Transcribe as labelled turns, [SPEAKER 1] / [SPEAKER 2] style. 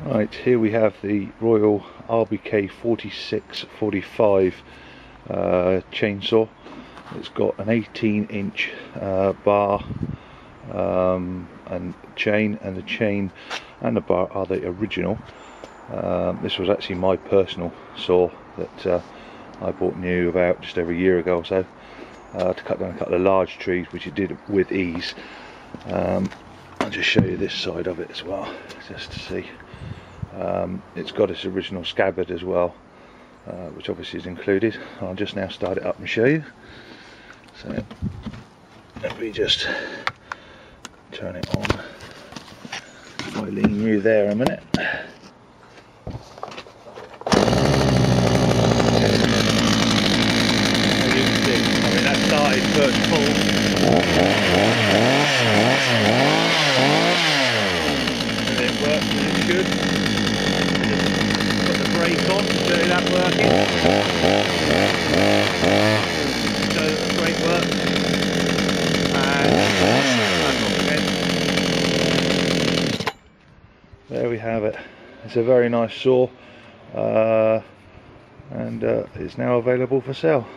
[SPEAKER 1] Right, here we have the Royal RBK 4645 chainsaw. It's got an 18-inch bar and chain, and the chain and the bar are the original. This was actually my personal saw that I bought new about just over a year ago or so, to cut down a couple of large trees, which it did with ease. I'll just show you this side of it as well, just to see. It's got its original scabbard as well, which obviously is included. I'll just now start it up and show you. So let me just turn it on. If I lean you there a minute. As you can see, I mean, that started first full. And it works and it's good. Put the brake on to show that working. So the brake works. And that's off again. There we have it. It's a very nice saw, and it's now available for sale.